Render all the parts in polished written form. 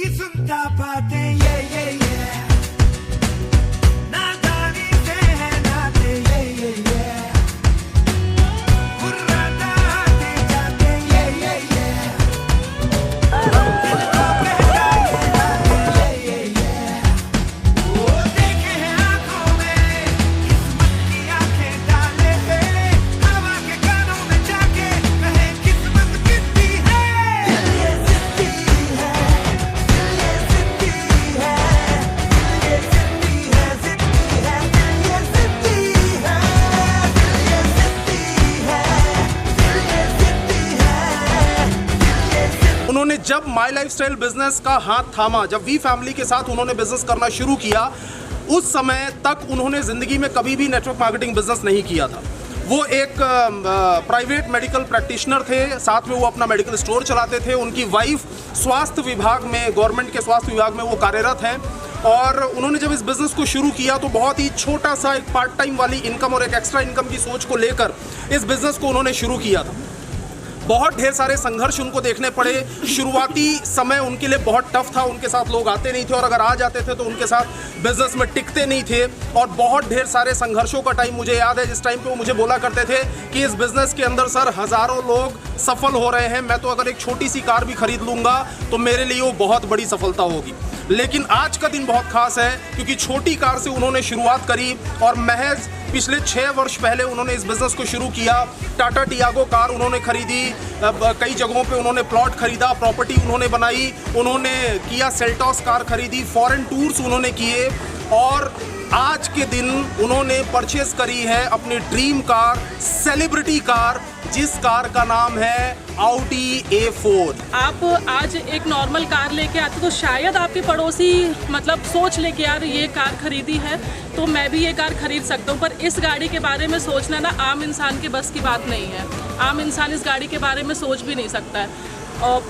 सुनता बातें ये नादानी से है नाते ये मुर्रादा आते जाते ये दिल को पहचाने ये वो देखे हैं आंखों में किस्मत की आंखें डाले हवा के कानों में जाके कहे किस्मत कितनी है दिल ये जिद्दी है दिल ये जिद्दी है दिल ये जिद्दी है जिद्दी है दिल ये जिद्दी है दिल ये जिद्दी है दिल ये जिद्दी है दिल ये जिद्दी। उन्होंने जब माई लाइफस्टाइल बिजनेस का हाथ थामा, जब वी फैमिली के साथ उन्होंने बिजनेस करना शुरू किया, उस समय तक उन्होंने जिंदगी में कभी भी नेटवर्क मार्केटिंग बिजनेस नहीं किया था। वो एक प्राइवेट मेडिकल प्रैक्टिशनर थे, साथ में वो अपना मेडिकल स्टोर चलाते थे। उनकी वाइफ स्वास्थ्य विभाग में, गवर्नमेंट के स्वास्थ्य विभाग में वो कार्यरत हैं। और उन्होंने जब इस बिज़नेस को शुरू किया तो बहुत ही छोटा सा एक पार्ट टाइम वाली इनकम और एक एक्स्ट्रा इनकम की सोच को लेकर इस बिज़नेस को उन्होंने शुरू किया था। बहुत ढेर सारे संघर्ष उनको देखने पड़े। शुरुआती समय उनके लिए बहुत टफ था, उनके साथ लोग आते नहीं थे और अगर आ जाते थे तो उनके साथ बिजनेस में टिकते नहीं थे। और बहुत ढेर सारे संघर्षों का टाइम मुझे याद है, जिस टाइम पे वो मुझे बोला करते थे कि इस बिज़नेस के अंदर सर हज़ारों लोग सफल हो रहे हैं, मैं तो अगर एक छोटी सी कार भी खरीद लूँगा तो मेरे लिए वो बहुत बड़ी सफलता होगी। लेकिन आज का दिन बहुत खास है क्योंकि छोटी कार से उन्होंने शुरुआत करी और महज पिछले 6 वर्ष पहले उन्होंने इस बिज़नेस को शुरू किया। टाटा टियागो कार उन्होंने खरीदी, कई जगहों पे उन्होंने प्लॉट खरीदा, प्रॉपर्टी उन्होंने बनाई, उन्होंने किया सेल्टॉस कार खरीदी, फॉरेन टूर्स उन्होंने किए और आज के दिन उन्होंने परचेस करी है अपनी ड्रीम कार, सेलिब्रिटी कार, जिस कार का नाम है ऑडी A4। आप आज एक नॉर्मल कार लेके आते तो शायद आपके पड़ोसी मतलब सोच ले कि यार ये कार खरीदी है तो मैं भी ये कार खरीद सकता हूँ, पर इस गाड़ी के बारे में सोचना ना आम इंसान के बस की बात नहीं है। आम इंसान इस गाड़ी के बारे में सोच भी नहीं सकता है। और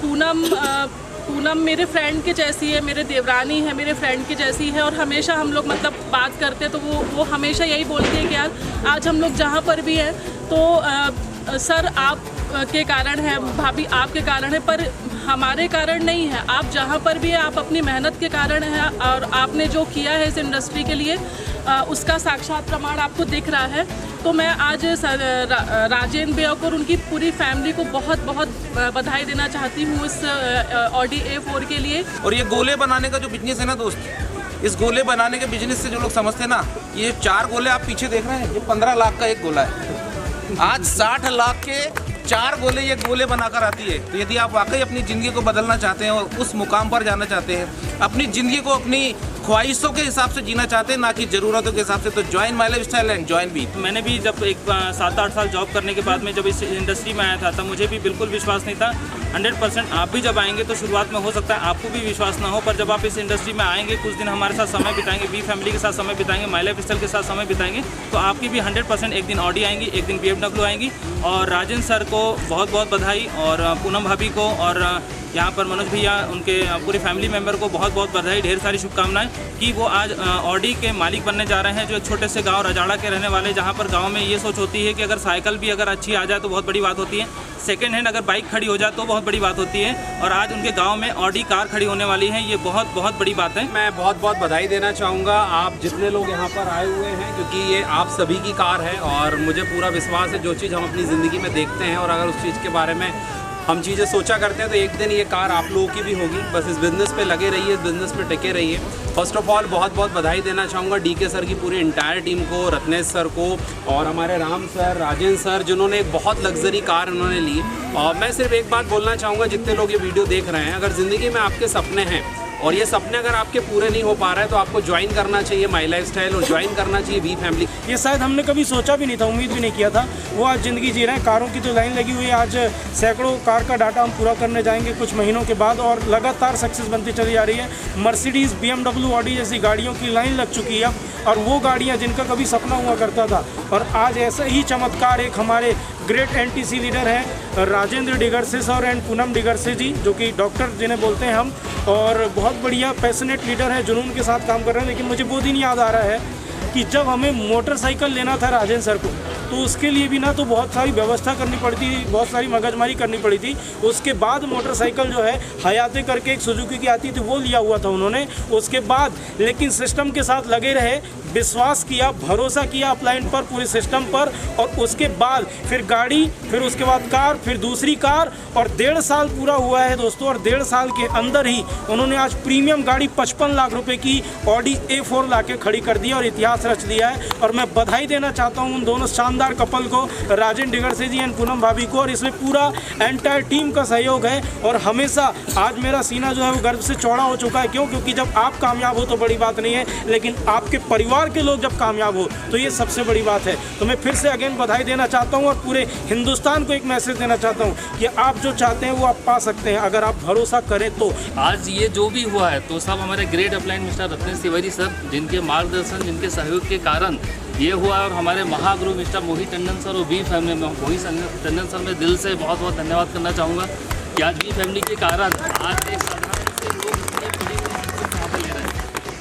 पूनम मेरे फ्रेंड के जैसी है, मेरे देवरानी है, मेरे फ्रेंड की जैसी है और हमेशा हम लोग मतलब बात करते हैं तो वो हमेशा यही बोलती है कि यार आज हम लोग जहाँ पर भी हैं तो सर आप के कारण है, भाभी आपके कारण है, पर हमारे कारण नहीं है। आप जहाँ पर भी हैं आप अपनी मेहनत के कारण हैं और आपने जो किया है इस इंडस्ट्री के लिए उसका साक्षात प्रमाण आपको दिख रहा है। तो मैं आज राजेंद्र भैया को और उनकी पूरी फैमिली को बहुत बहुत बधाई देना चाहती हूँ इस ऑडी A4 के लिए। और ये गोले बनाने का जो बिजनेस है ना दोस्त, इस गोले बनाने के बिजनेस से जो लोग समझते हैं ना, ये 4 गोले आप पीछे देख रहे हैं, ये 15 लाख का एक गोला है। आज 60 लाख के 4 गोले ये गोले बनाकर आती है। तो यदि आप वाकई अपनी ज़िंदगी को बदलना चाहते हैं और उस मुकाम पर जाना चाहते हैं, अपनी ज़िंदगी को अपनी ख्वाहिशों के हिसाब से जीना चाहते हैं ना कि ज़रूरतों के हिसाब से, तो join my lifestyle and join भी। मैंने भी जब एक 7-8 साल जॉब करने के बाद में जब इस इंडस्ट्री में आया था तब मुझे भी बिल्कुल विश्वास नहीं था। 100% आप भी जब आएंगे तो शुरुआत में हो सकता है आपको भी विश्वास ना हो, पर जब आप इस इंडस्ट्री में आएंगे, कुछ दिन हमारे साथ समय बिताएंगे, वी फैमिली के साथ समय बिताएंगे, माई लाइफस्टाइल के साथ समय बिताएंगे, तो आपकी भी 100% एक दिन ऑडी आएंगी, एक दिन BMW आएंगी। और राजेंद्र सर को बहुत बहुत बधाई और पूनम भाभी को और यहाँ पर मनोज भैया उनके पूरी फैमिली मेम्बर को बहुत बहुत बधाई, ढेर सारी शुभकामनाएं कि वो आज ऑडी के मालिक बनने जा रहे हैं, जो एक छोटे से गांव रजाड़ा के रहने वाले, जहाँ पर गांव में ये सोच होती है कि अगर साइकिल भी अगर अच्छी आ जाए तो बहुत बड़ी बात होती है, सेकेंड हैंड अगर बाइक खड़ी हो जाए तो बहुत बड़ी बात होती है, और आज उनके गांव में ऑडी कार खड़ी होने वाली है, ये बहुत बहुत बड़ी बात है। मैं बहुत बहुत बधाई देना चाहूँगा आप जितने लोग यहाँ पर आए हुए हैं, क्योंकि ये आप सभी की कार है और मुझे पूरा विश्वास है जो चीज़ हम अपनी ज़िंदगी में देखते हैं और अगर उस चीज़ के बारे में हम चीज़ें सोचा करते हैं तो एक दिन ये कार आप लोगों की भी होगी। बस इस बिज़नेस पे लगे रहिए, इस बिज़नेस पे टिके रहिए। फर्स्ट ऑफ ऑल बहुत बहुत बधाई देना चाहूँगा DK सर की पूरी इंटायर टीम को, रत्नेश सर को और हमारे राम सर, राजेंद्र सर, जिन्होंने एक बहुत लग्जरी कार उन्होंने ली। और मैं सिर्फ एक बात बोलना चाहूँगा, जितने लोग ये वीडियो देख रहे हैं, अगर ज़िंदगी में आपके सपने हैं और ये सपने अगर आपके पूरे नहीं हो पा रहे हैं तो आपको ज्वाइन करना चाहिए माई लाइफस्टाइल और ज्वाइन करना चाहिए वी फैमिली। ये शायद हमने कभी सोचा भी नहीं था, उम्मीद भी नहीं किया था। वो आज ज़िंदगी जी रहे हैं। कारों की जो लाइन लगी हुई है, आज सैकड़ों कार का डाटा हम पूरा करने जाएंगे कुछ महीनों के बाद और लगातार सक्सेस बनती चली जा रही है। मर्सिडीज़, BMW, ऑडी जैसी गाड़ियों की लाइन लग चुकी है और वो गाड़ियाँ जिनका कभी सपना हुआ करता था। और आज ऐसा ही चमत्कार एक हमारे ग्रेट NTC लीडर हैं राजेंद्र डिगरसे सर एंड पूनम डिगरसे जी, जो कि डॉक्टर जिन्हें बोलते हैं हम, और बहुत बढ़िया पैशनेट लीडर है, जुनून के साथ काम कर रहे हैं। लेकिन मुझे वो दिन याद आ रहा है कि जब हमें मोटरसाइकिल लेना था राजेंद्र सर को, तो उसके लिए भी ना तो बहुत सारी व्यवस्था करनी पड़ती थी, बहुत सारी मगजमारी करनी पड़ी थी। उसके बाद मोटरसाइकिल जो है हयाते करके एक सुजुकी की आती थी वो लिया हुआ था उन्होंने। उसके बाद लेकिन सिस्टम के साथ लगे रहे, विश्वास किया, भरोसा किया अपलाइन पर, पूरे सिस्टम पर, और उसके बाद फिर गाड़ी, फिर उसके बाद कार, फिर दूसरी कार, और 1.5 साल पूरा हुआ है दोस्तों। और 1.5 साल के अंदर ही उन्होंने आज प्रीमियम गाड़ी 55 लाख रुपए की ऑडी A4 लाके खड़ी कर दी और इतिहास रच दिया है। और मैं बधाई देना चाहता हूं उन दोनों शानदार कपल को, राजेंद्र डिगरसे जी एंड पूनम भाभी को। और इसमें पूरा एंटायर टीम का सहयोग है। और हमेशा आज मेरा सीना जो है वो गर्व से चौड़ा हो चुका है। क्यों? क्योंकि जब आप कामयाब हो तो बड़ी बात नहीं है, लेकिन आपके परिवार के लोग जब कामयाब हो तो ये सबसे बड़ी बात है। तो मैं फिर से अगेन बधाई देना चाहता हूँ और पूरे हिंदुस्तान को एक मैसेज देना चाहता हूँ कि आप जो चाहते हैं वो आप पा सकते हैं अगर आप भरोसा करें तो। आज ये जो भी हुआ है तो सब हमारे great upline mister Ratnesh Tiwari sir, जिनके मार्गदर्शन, जिनके सहयोग के कारण ये हुआ। और हमारे महागुरु मिस्टर मोहित टंडन सर और वी फैमिली में, मोहित टंडन सर मैं दिल से बहुत बहुत धन्यवाद करना चाहूँगा कि आज वी फैमिली के कारण आज एक साधारण से लोग इतनी बड़ी यहाँ ले रहे हैं।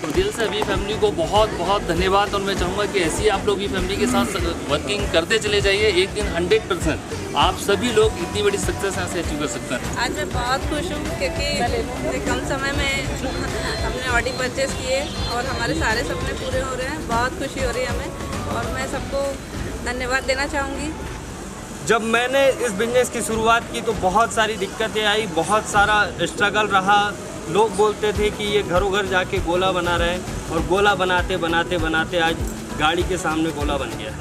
तो दिल से वी फैमिली को बहुत बहुत धन्यवाद। और मैं चाहूँगा कि ऐसी आप लोग वी फैमिली के साथ वर्किंग करते चले जाइए। एक दिन 100% आप सभी लोग इतनी बड़ी सक्सेस यहाँ से अचीव कर सकते हैं। आज मैं बहुत खुश हूँ क्योंकि कम समय में हमने ऑडी परचेस किए और हमारे सारे सपने पूरे हो रहे हैं। बहुत खुशी हो रही है हमें और मैं सबको धन्यवाद देना चाहूँगी। जब मैंने इस बिजनेस की शुरुआत की तो बहुत सारी दिक्कतें आई, बहुत सारा स्ट्रगल रहा। लोग बोलते थे कि ये घरों घर जाके गोला बना रहे हैं, और गोला बनाते बनाते बनाते आज गाड़ी के सामने गोला बन गया।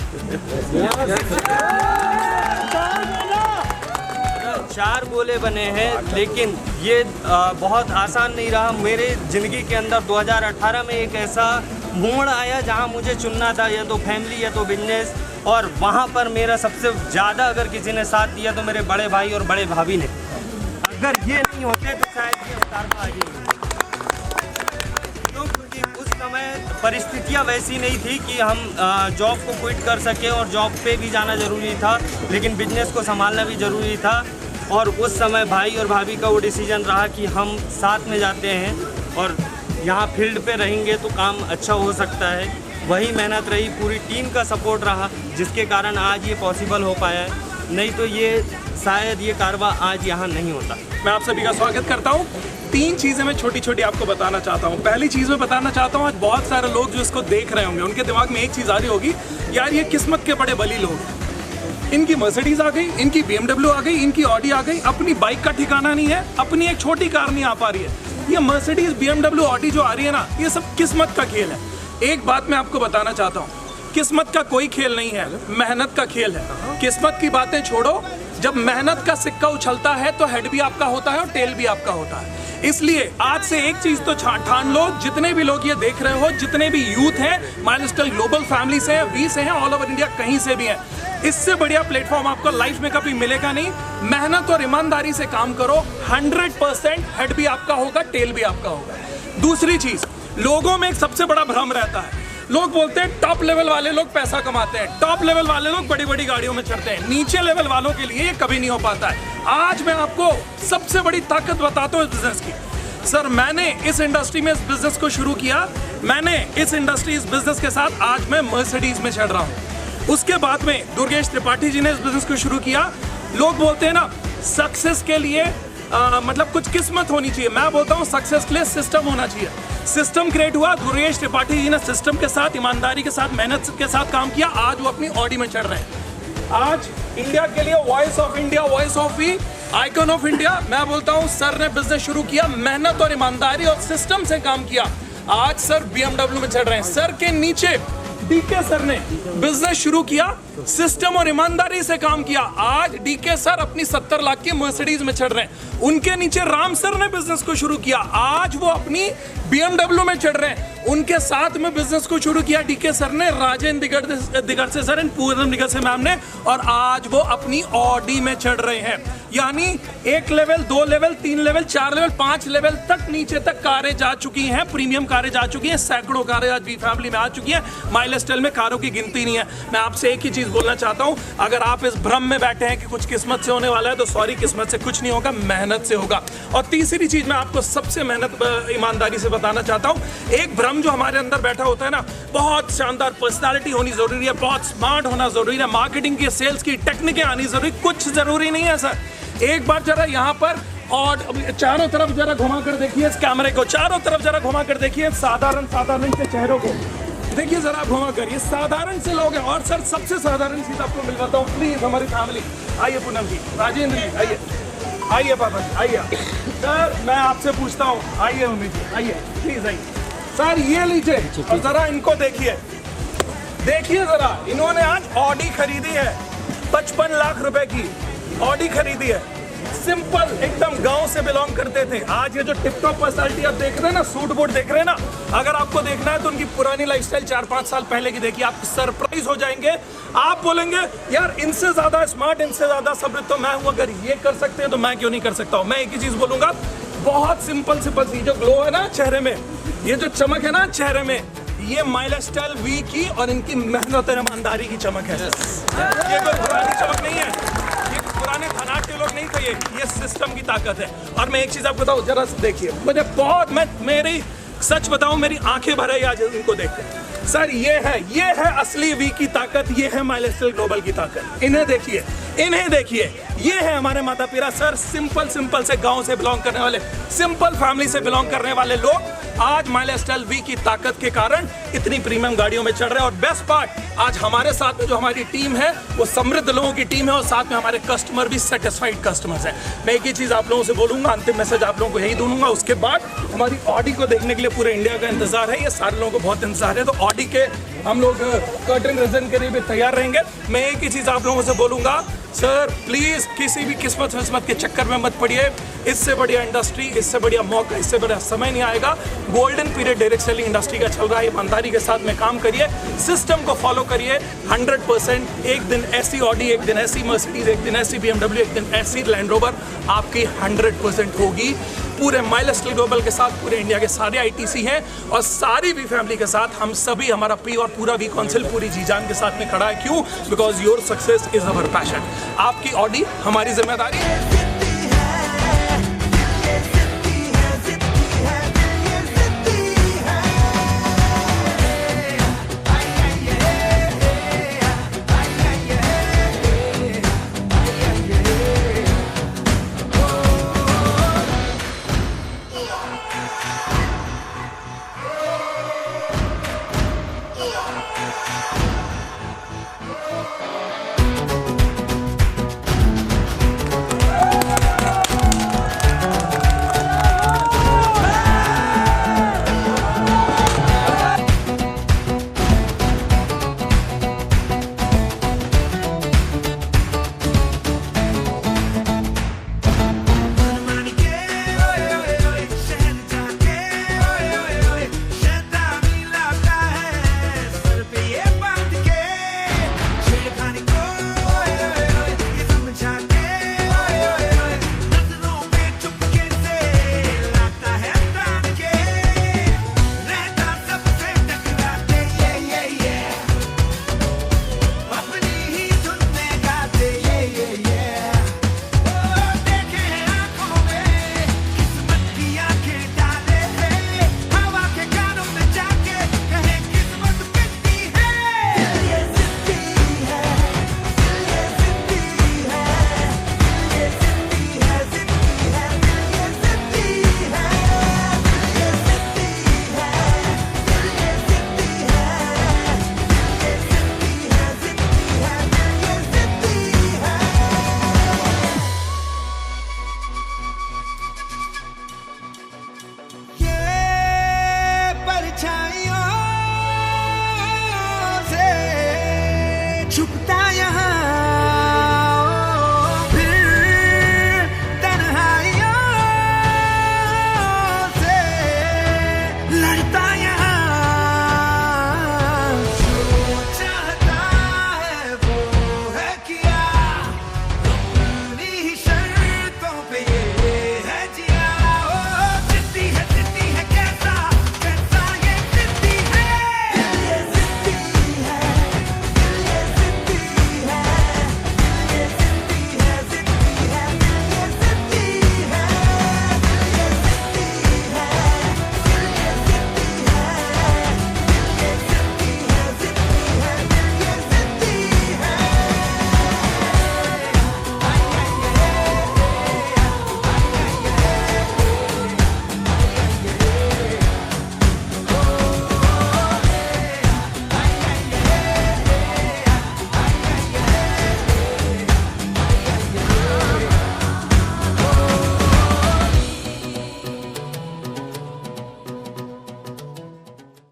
4 गोले बने हैं, लेकिन ये बहुत आसान नहीं रहा। मेरे ज़िंदगी के अंदर 2018 में एक ऐसा मोड़ आया जहां मुझे चुनना था, या तो फैमिली या तो बिजनेस। और वहां पर मेरा सबसे ज़्यादा अगर किसी ने साथ दिया तो मेरे बड़े भाई और बड़े भाभी ने। अगर ये नहीं होते तो शायद ये अवतार आ क्योंकि उस समय परिस्थितियाँ वैसी नहीं थी कि हम जॉब को क्विट कर सके, और जॉब पे भी जाना ज़रूरी था, लेकिन बिजनेस को संभालना भी ज़रूरी था। और उस समय भाई और भाभी का वो डिसीजन रहा कि हम साथ में जाते हैं और यहाँ फील्ड पे रहेंगे तो काम अच्छा हो सकता है। वही मेहनत रही, पूरी टीम का सपोर्ट रहा, जिसके कारण आज ये पॉसिबल हो पाया है। नहीं तो ये शायद ये कारवा आज यहाँ नहीं होता। मैं आप सभी का स्वागत करता हूँ। 3 चीज़ें मैं छोटी छोटी आपको बताना चाहता हूँ। पहली चीज़ मैं बताना चाहता हूँ, आज बहुत सारे लोग जो इसको देख रहे होंगे उनके दिमाग में एक चीज़ आ रही होगी, यार ये किस्मत के बड़े बली लोग हैं। इनकी मर्सिडीज आ गई, इनकी BMW आ गई, इनकी ऑडी आ गई, अपनी बाइक का ठिकाना नहीं है, अपनी एक छोटी कार नहीं आ पा रही है। ये मर्सिडीज BMW ऑडी जो आ रही है ना, ये सब किस्मत का खेल है। एक बात मैं आपको बताना चाहता हूँ, किस्मत का कोई खेल नहीं है, मेहनत का खेल है। किस्मत की बातें छोड़ो, जब मेहनत का सिक्का उछलता है तो हेड भी आपका होता है और टेल भी आपका होता है। इसलिए आज से एक चीज तो ठान लो, जितने भी लोग ये देख रहे हो, जितने भी यूथ हैं, माइलस्टोन ग्लोबल फैमिली से हैं, वी से हैं, ऑल ओवर इंडिया कहीं से भी हैं, इससे बढ़िया प्लेटफॉर्म आपको लाइफ में कभी मिलेगा नहीं। मेहनत और ईमानदारी से काम करो, 100% हेड भी आपका होगा, टेल भी आपका होगा। दूसरी चीज, लोगों में एक सबसे बड़ा भ्रम रहता है। लोग बोलते हैं टॉप लेवल वाले लोग पैसा कमाते हैं, टॉप लेवल वाले लोग बड़ी बड़ी गाड़ियों में चढ़ते हैं, नीचे लेवल वालों के लिए ये कभी नहीं हो पाता है। आज मैं आपको सबसे बड़ी ताकत बताता हूँ इस बिजनेस की। सर, मैंने इस इंडस्ट्री में इस बिजनेस को शुरू किया, मैंने इस बिजनेस के साथ आज मैं मर्सिडीज में चढ़ रहा हूँ। उसके बाद में दुर्गेश त्रिपाठी जी ने इस बिजनेस को शुरू किया। लोग बोलते हैं ना, सक्सेस के लिए मतलब कुछ किस्मत होनी चाहिए। मैं बोलता हूँ सक्सेस के लिए सिस्टम होना चाहिए। सिस्टम क्रिएट हुआ, दुर्गेश त्रिपाठी जी ने सिस्टम के साथ, ईमानदारी के साथ, मेहनत के साथ काम किया। आज वो अपनी ऑडी में चढ़ रहे हैं। आज इंडिया के लिए voice of India, voice of we, icon of India. मैं बोलता हूँ सर ने बिजनेस शुरू किया, मेहनत और ईमानदारी और सिस्टम से काम किया। आज सर BMW में चढ़ रहे हैं। सर के नीचे डीके सर ने बिजनेस शुरू किया, सिस्टम और ईमानदारी से काम किया। आज डीके सर अपनी 70 लाख की मर्सिडीज में चढ़ रहे हैं। उनके नीचे राम सर ने बिजनेस को शुरू किया, आज वो अपनी BMW में चढ़ रहे हैं। उनके साथ में बिजनेस को शुरू किया डीके सर ने, Rajendra Digarse sir and Poonam Digarse ma'am ने, और आज वो अपनी ऑडी में चढ़ रहे हैं। यानी 1 level, 2 level, 3 level, 4 level, 5 level तक नीचे तक कारें जा चुकी हैं, प्रीमियम कारें जा चुकी हैं, सैकड़ों कारें आज वी फैमिली में आ चुकी हैं। माइलस्टाइल में कारों की गिनती नहीं है। मैं आपसे एक ही चीज़ बोलना चाहता हूँ, अगर आप इस भ्रम में बैठे हैं कि कुछ किस्मत से होने वाला है तो सॉरी, किस्मत से कुछ नहीं होगा, मेहनत से होगा। और तीसरी चीज़ मैं आपको सबसे मेहनत ईमानदारी से बताना चाहता हूँ, एक भ्रम जो हमारे अंदर बैठा होता है ना, बहुत शानदार पर्सनालिटी होनी ज़रूरी है, बहुत स्मार्ट होना ज़रूरी है, मार्केटिंग की, सेल्स की टेक्निकें आनी ज़रूरी, कुछ ज़रूरी नहीं है सर। एक बार जरा यहाँ पर और चारों तरफ जरा घुमा कर देखिए इस कैमरे को, चारों तरफ जरा घुमा कर देखिए साधारण से चेहरों को देखिए जरा घुमा कर, ये साधारण से लोग हैं। और सर सबसे साधारण चीज आपको मिलवाता हूँ, प्लीज हमारी फैमिली आइए, पूनम जी, राजेंद्र जी आइए, आइए पापा जी आइए। सर मैं आपसे पूछता हूँ, आइए मम्मी जी आइए, प्लीज आइए। सर ये लीजिए और जरा इनको देखिए, देखिए जरा, इन्होंने आज ऑडी खरीदी है, 55 लाख रुपए की ऑडी खरीदी है। सिंपल एकदम, गांव से बिलोंग करते थे। आज ये जो टिप टॉप पर्सनालिटी आप देख रहे हैं ना, सूट बूट देख रहे हैं ना, अगर आपको देखना है तो उनकी पुरानी लाइफस्टाइल 4-5 साल पहले की देखिए, आप सरप्राइज हो जाएंगे। आप बोलेंगे यार इनसे ज्यादा स्मार्ट, इनसे ज्यादा सब्र तो मैं हूं, अगर ये कर सकते हैं तो मैं क्यों नहीं कर सकता हूं। मैं एक ही चीज बोलूंगा, बहुत सिंपल सी जो ग्लो है ना चेहरे में, ये जो चमक है ना चेहरे में, ये माइलस्टाइल वी की और इनकी मेहनत और ईमानदारी की चमक है। ये कोई पुरानी चमक नहीं है, ये पुराने धनाढ्य लोग नहीं थे, ये सिस्टम की ताकत है। और मैं एक चीज आपको बताऊं, जरा से देखिए, मुझे बहुत, मैं मेरी सच बताऊं, मेरी आंखें भर आई आज इनको देखते। सर ये है असली वी की ताकत, ये है माइलस्टाइल ग्लोबल की ताकत। इन्हें देखिए, इन्हें देखिए, ये है हमारे माता पिता सर, सिंपल से गांव से बिलोंग करने वाले, सिंपल फैमिली से बिलोंग करने वाले लोग आज माइलस्टाइल वी की ताकत के कारण इतनी प्रीमियम गाड़ियों में चढ़ रहे हैं। और बेस्ट पार्ट, आज हमारे साथ में जो हमारी टीम है वो समृद्ध लोगों की टीम है, और साथ में हमारे कस्टमर भी सेटिस्फाइड कस्टमर्स हैं। मैं एक ही चीज़ आप लोगों से बोलूँगा, अंतिम मैसेज आप लोगों को यही दूंगा। उसके बाद हमारी ऑडी को देखने के लिए पूरे इंडिया का इंतजार है, ये सारे लोगों को बहुत इंतजार है। तो ऑडी के हम लोग कर्टन रिजन के लिए भी तैयार रहेंगे। मैं एक ही चीज़ आप लोगों से बोलूँगा, सर प्लीज़ किसी भी किस्मत के चक्कर में मत पड़िए। इससे बढ़िया इंडस्ट्री, इससे बढ़िया मौका, इससे बढ़िया समय नहीं आएगा। Golden period direct selling industry का चल रहा है, ईमानदारी के साथ में काम करिए, सिस्टम को फॉलो करिए 100%। एक दिन ऐसी ऑडी, एक दिन ऐसी मर्सिडीज, एक दिन ऐसी BMW, एक दिन ऐसी लैंड रोवर आपकी 100% होगी। पूरे माइलस्टाइल ग्लोबल के साथ पूरे इंडिया के सारे ITC हैं और सारी वी फैमिली के साथ हम सभी, हमारा पी और पूरा वी काउंसिल पूरी जी जान के साथ में खड़ा है। क्यों? Because your success is our passion. आपकी ऑडी हमारी जिम्मेदारी है।